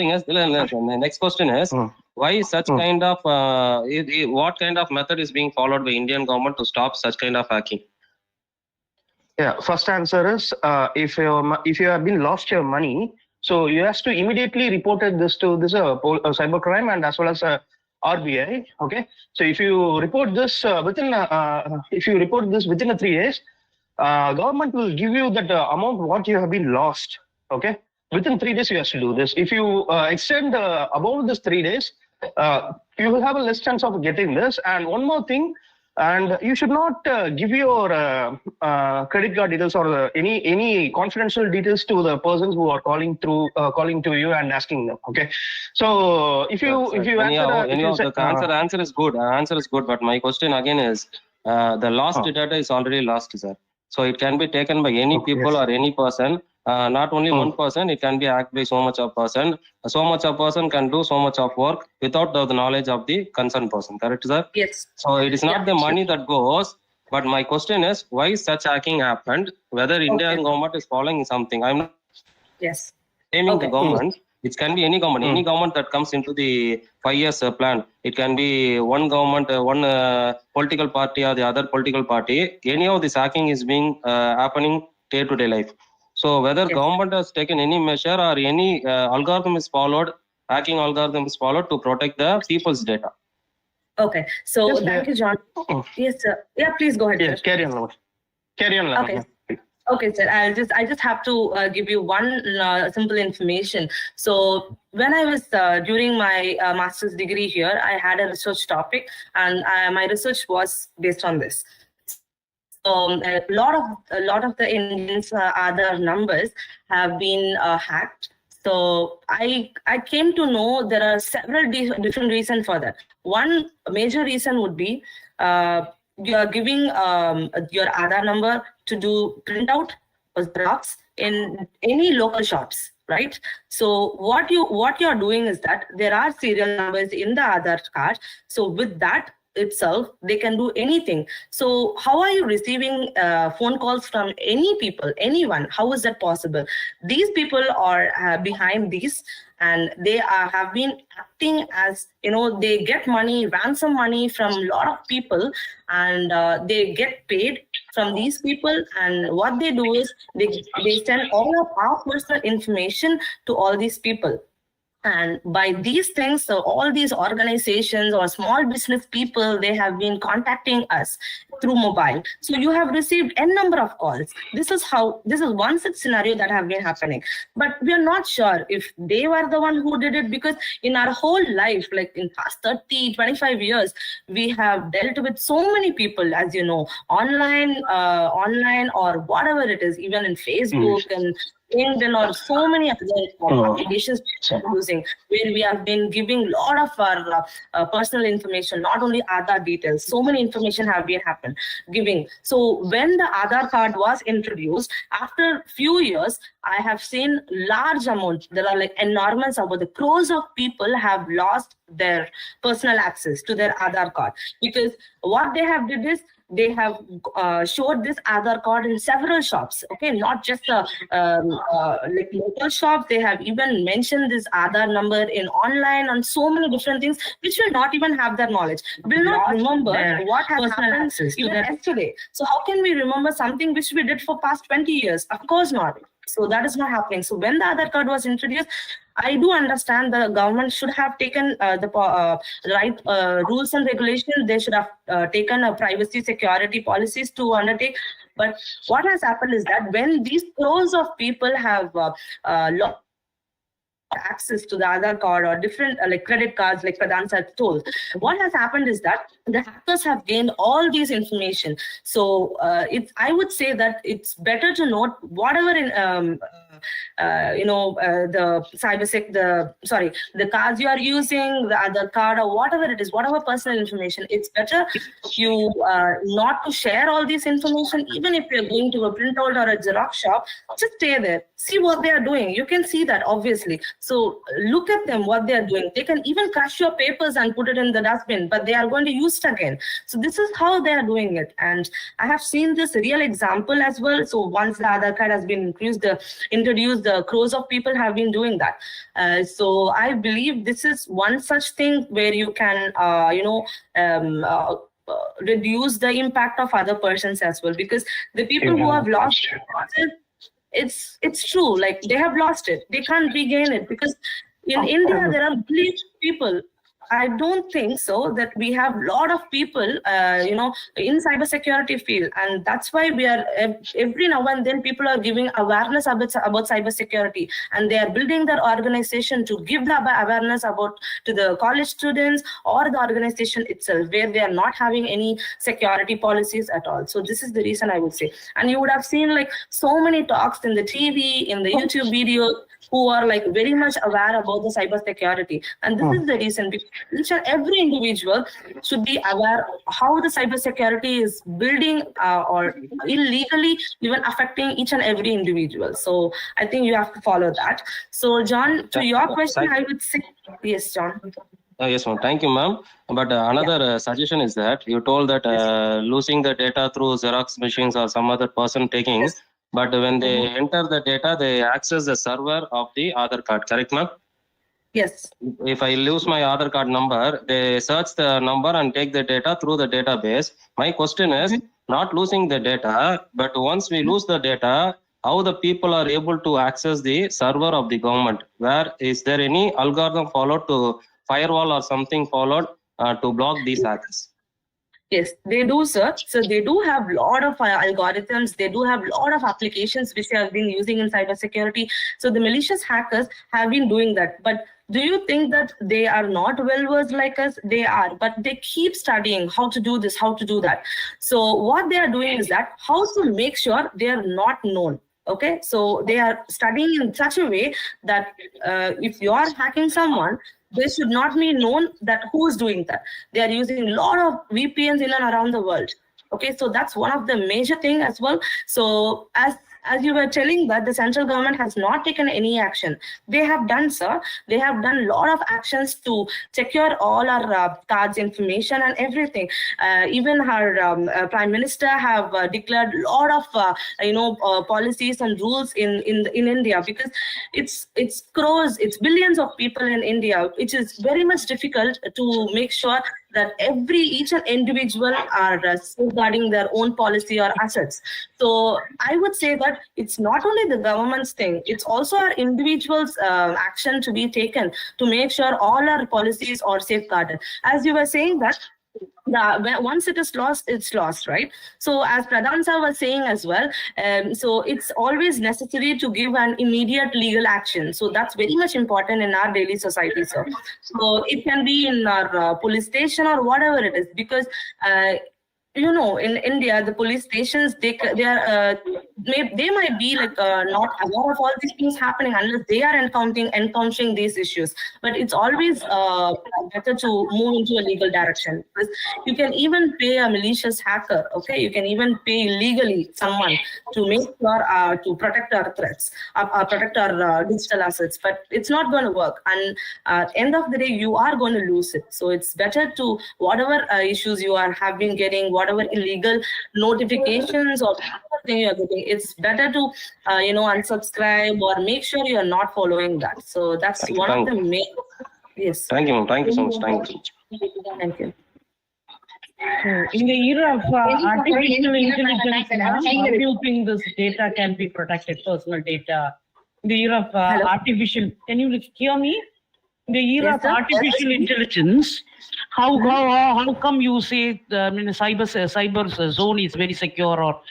is, the next question is, why such kind of what kind of method is being followed by Indian government to stop such kind of hacking? Yeah, first answer is if you have been lost your money, so you have to immediately report this to this cybercrime and as well as RBI. Okay, so if you report this within 3 days, government will give you that amount what you have been lost. Okay, within 3 days you have to do this. If you extend above this 3 days, you will have a less chance of getting this. And one more thing, and you should not give your credit card details or any confidential details to the persons who are calling to you and asking them. Okay, so if you answer is good. Answer is good, but my question again is, the lost data is already lost, sir. So it can be taken by any people or any person. Not only one person, it can be hacked by so much of person. So much of person can do so much of work without the knowledge of the concerned person. Correct, sir? Yes. So it is not the money that goes, but my question is, why such hacking happened? Whether Indian government is following something. I'm not blaming the government. It can be any government. Any government that comes into the 5 years plan. It can be one government, one political party or the other political party. Any of this hacking is being happening day-to-day life. So whether government has taken any measure or any algorithm is followed, hacking algorithm is followed to protect the people's data. Okay, so thank you, John. Yes, sir. Yeah, please go ahead. Yes, carry on. Okay. Okay, sir. I just have to give you one simple information. So when I was during my master's degree here, I had a research topic, and my research was based on this. A lot of the Indians' other numbers have been hacked. So I came to know there are several different reasons for that. One major reason would be you are giving your Aadhaar number to do printout or Xerox in any local shops, right? So what you're doing is that there are serial numbers in the Aadhaar card. So with that itself, they can do anything. So how are you receiving phone calls from any people, anyone? How is that possible? These people are behind these, and they have been acting as, they get money, ransom money from a lot of people, and they get paid from these people. And what they do is they send all of our personal information to all these people. And by these things, so all these organizations or small business people, they have been contacting us through mobile. So you have received n number of calls. This is one such scenario that have been happening. But we are not sure if they were the one who did it, because in our whole life, like in past 30, 25 years, we have dealt with so many people, as you know, online or whatever it is, even in Facebook and LinkedIn or so many other applications using, where we have been giving a lot of our personal information, not only Aadhaar details. So many information have been giving. So when the Aadhaar card was introduced, after few years, I have seen large amounts. There are like enormous, about the crores of people have lost their personal access to their Aadhaar card, because what they have did is they have showed this Aadhaar card in several shops. Okay, not just like local shops. They have even mentioned this Aadhaar number in online on so many different things, which will not even have their knowledge. Will not remember what has happened even yesterday. So how can we remember something which we did for past 20 years? Of course not. So that is not happening. So when the Aadhaar card was introduced, I do understand the government should have taken the right rules and regulations. They should have taken a privacy security policies to undertake. But what has happened is that when these crores of people have lost access to the Aadhaar card or different like credit cards, like Pradhan sir told, what has happened is that the hackers have gained all these information. So I would say that it's better to note whatever in the cards you are using, the other card or whatever it is, whatever personal information, it's better you not to share all this information. Even if you're going to a printout or a Xerox shop, just stay there, see what they are doing. You can see that obviously. So look at them, what they are doing. They can even crush your papers and put it in the dustbin, but they are going to use it again. So this is how they are doing it. And I have seen this real example as well. So once the Aadhaar card has been introduced, the crores of people have been doing that. So I believe this is one such thing where you can, reduce the impact of other persons as well, because the people who have lost it, it's true, like they have lost it, they can't regain it, because in India there are people. I don't think so that we have a lot of people, in cybersecurity field, and that's why we are every now and then people are giving awareness about cybersecurity, and they are building their organization to give the awareness to the college students or the organization itself, where they are not having any security policies at all. So this is the reason I would say. And you would have seen like so many talks in the TV, in the YouTube videos, who are like very much aware about the cybersecurity. And this is the reason, because each and every individual should be aware how the cybersecurity is building or illegally even affecting each and every individual. So I think you have to follow that. So John, to your question, I would say, yes, John. Yes, ma'am. Thank you, ma'am. But another suggestion is that you told that losing the data through Xerox machines or some other person taking, but when they enter the data, they access the server of the Aadhaar card, correct, ma'am? Yes. If I lose my Aadhaar card number, they search the number and take the data through the database. My question is not losing the data, but once we lose the data, how the people are able to access the server of the government? Where is there any algorithm followed to firewall or something followed to block these access? Yes, they do, sir. So they do have a lot of algorithms. They do have a lot of applications which they have been using in cybersecurity. So the malicious hackers have been doing that. But do you think that they are not well-versed like us? They are, but they keep studying how to do this, how to do that. So what they are doing is that how to make sure they are not known. Okay, so they are studying in such a way that if you are hacking someone, they should not be known that who is doing that. They are using a lot of VPNs in and around the world. Okay, so that's one of the major thing as well. So as you were telling that the central government has not taken any action. They have done, sir. They have done a lot of actions to secure all our cards information and everything. Even our prime minister have declared a lot of policies and rules in India, because it's crores, it's billions of people in India, which is very much difficult to make sure that each and individual are safeguarding their own policy or assets. So I would say that it's not only the government's thing, it's also our individuals' action to be taken to make sure all our policies are safeguarded. As you were saying that, once it is lost, it's lost, right? So as Pradhan sir was saying as well, so it's always necessary to give an immediate legal action. So that's very much important in our daily society, sir. So it can be in our police station or whatever it is, because in India, the police stations, they might be like not aware of all these things happening unless they are encountering these issues. But it's always better to move into a legal direction, because you can even pay a malicious hacker. Okay, you can even pay illegally someone to make sure to protect our threats, protect our digital assets. But it's not going to work, and at the end of the day, you are going to lose it. So it's better to whatever issues you have been getting, whatever illegal notifications or thing you're getting, it's better to unsubscribe or make sure you're not following that. So that's one of the main. Yes. Thank you, ma'am. Thank you so much. Thank you so much. Thank you. So in the era of artificial intelligence, how do you think this data can be protected, personal data? In the era of artificial, can you hear me? In the era of artificial intelligence, how come you say cyber zone is very secure, or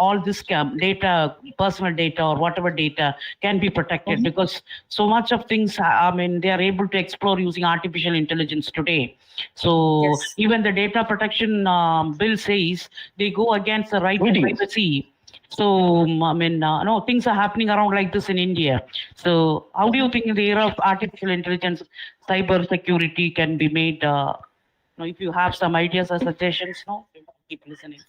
all this data, personal data or whatever data can be protected? Because so much of things, they are able to explore using artificial intelligence today. So even the data protection bill says they go against the right to privacy. So, no, things are happening around like this in India. So how do you think in the era of artificial intelligence, cyber security can be made? If you have some ideas or suggestions, keep listening.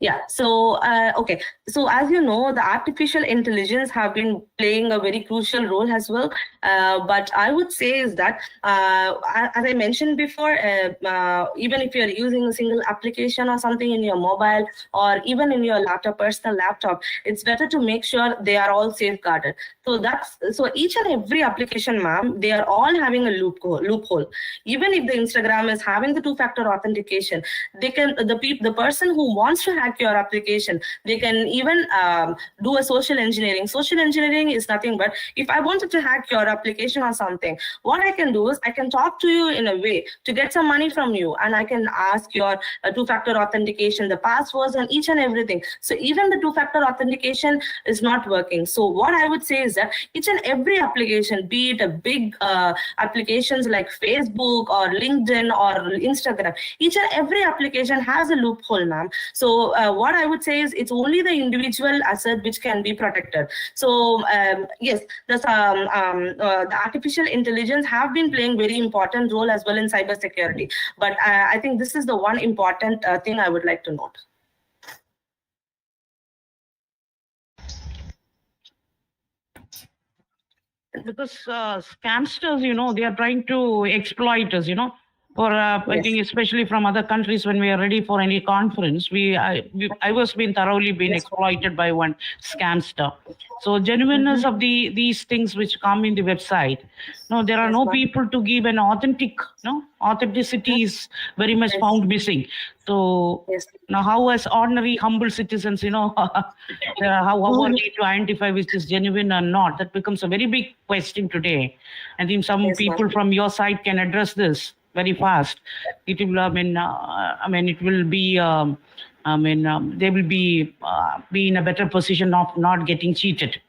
Yeah. So, okay. So as you know, the artificial intelligence have been playing a very crucial role as well. But I would say is that, as I mentioned before, even if you're using a single application or something in your mobile or even in your personal laptop, it's better to make sure they are all safeguarded. So each and every application, ma'am, they are all having a loophole. Even if the Instagram is having the two-factor authentication, they can, the person who wants to hack your application, they can even do a social engineering. Social engineering is nothing but, if I wanted to hack your application or something, what I can do is I can talk to you in a way to get some money from you, and I can ask your two-factor authentication, the passwords and each and everything. So even the two-factor authentication is not working. So what I would say is that each and every application, be it a big applications like Facebook or LinkedIn or Instagram, each and every application has a loophole, ma'am. So what I would say is it's only the individual asset which can be protected. So yes, the artificial intelligence have been playing very important role as well in cybersecurity. But I think this is the one important thing I would like to note. Because scamsters, they are trying to exploit us, for I think especially from other countries, when we are ready for any conference, I was being thoroughly exploited by one scamster. So genuineness of these things which come in the website, there are no people to give an authenticity is very much found missing. So now how as ordinary humble citizens, how are we to identify which is genuine or not? That becomes a very big question today. I think some people from your side can address this very fast. It will, it will be, they will be in a better position of not getting cheated.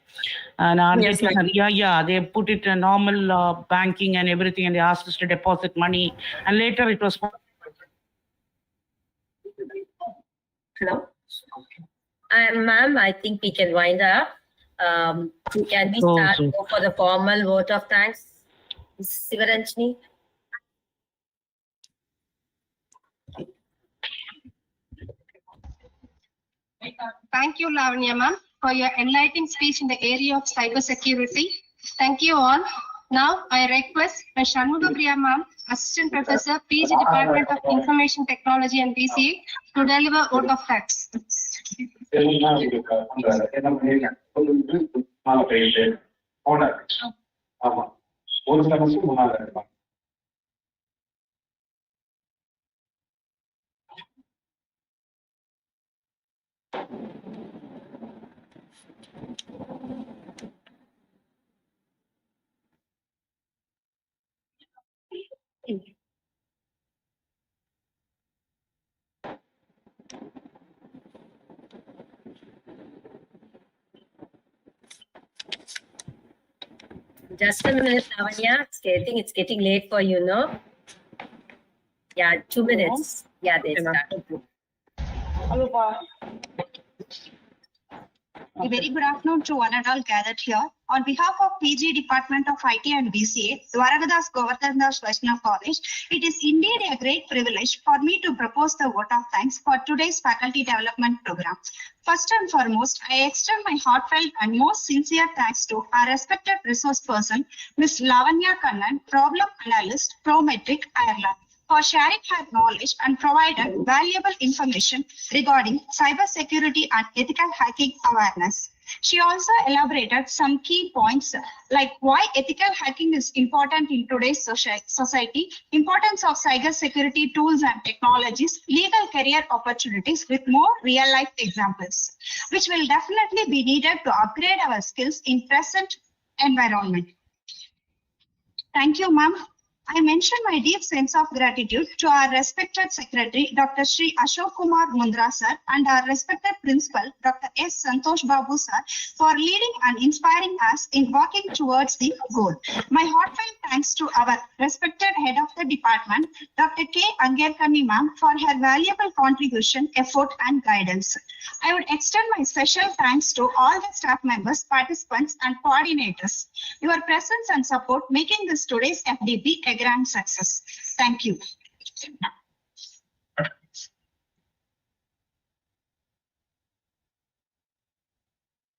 And they put it in normal banking and everything, and they asked us to deposit money, and later it was. Hello, ma'am. I think we can wind up. Can we start for the formal vote of thanks, Sivaranjani? Thank you, Lavanya ma'am, for your enlightening speech in the area of cybersecurity. Thank you all. Now, I request Ms. Shanmugapriya ma'am, Assistant Professor, PG Department of Information Technology and BCA, to deliver vote of thanks. Just a minute, Lavanya. I think it's getting late for you, no? Yeah, 2 minutes. Yeah, they start. A very good afternoon to one and all gathered here. On behalf of PG Department of IT and BCA, Dwarakadas Govardhan Das Vaishnav College, it is indeed a great privilege for me to propose the vote of thanks for today's faculty development program. First and foremost, I extend my heartfelt and most sincere thanks to our respected resource person, Ms. Lavanya Kannan, Problem Analyst, Prometric, Ireland. for sharing her knowledge and provided valuable information regarding cybersecurity and ethical hacking awareness. She also elaborated some key points like why ethical hacking is important in today's society, importance of cybersecurity tools and technologies, legal career opportunities with more real-life examples, which will definitely be needed to upgrade our skills in present environment. Thank you, ma'am. I mention my deep sense of gratitude to our respected Secretary, Dr. Shri Ashok Kumar Mundra sir, and our respected Principal, Dr. S. Santosh Babu sir, for leading and inspiring us in working towards the goal. My heartfelt thanks to our respected Head of the Department, Dr. K. Angerkani ma'am, for her valuable contribution, effort, and guidance. I would extend my special thanks to all the staff members, participants, and coordinators. Your presence and support making this today's FDP a grand success. Thank you.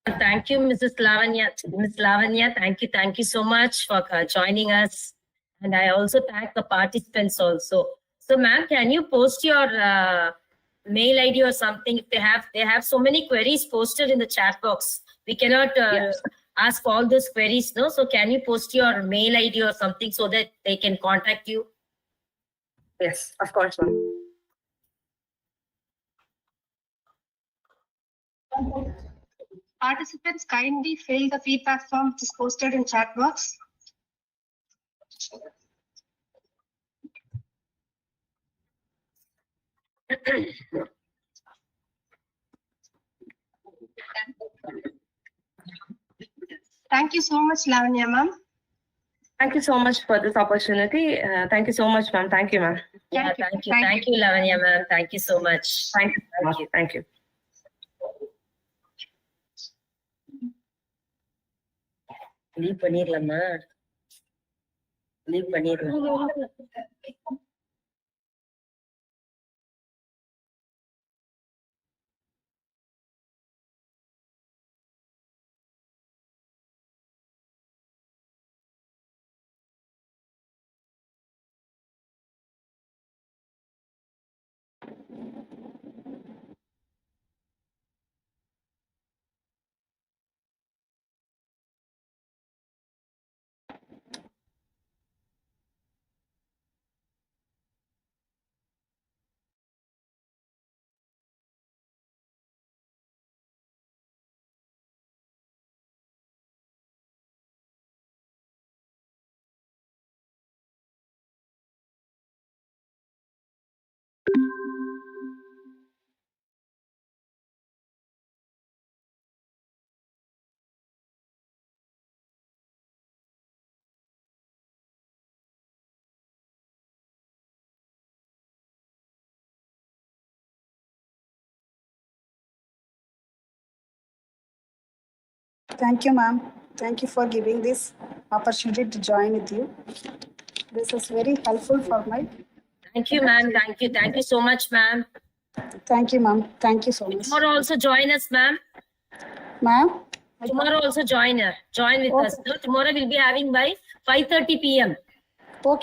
Thank you, Mrs. Lavanya. Ms. Lavanya, thank you so much for joining us. And I also thank the participants also. So, ma'am, can you post your mail ID or something? If they have so many queries posted in the chat box. We cannot ask all those queries, no? So can you post your mail ID or something so that they can contact you? Yes, of course, ma'am. Participants kindly fill the feedback form which is posted in chat box. Thank you so much, Lavanya ma'am. Thank you so much for this opportunity. Thank you so much, ma'am. Thank you, ma'am. Yeah, thank you, Lavanya ma'am. Thank you so much. Thank you. Thank you. Leave பண்ணிரலாமா? Leave பண்ணிரலாம். Thank you, ma'am. Thank you for giving this opportunity to join with you. This is very helpful for my. Thank you, ma'am. Thank you so much, ma'am. Thank you, ma'am. Thank you so much. Tomorrow also join us, ma'am. Ma'am? Tomorrow also join with us. No? Tomorrow we'll be having by 5:30 p.m.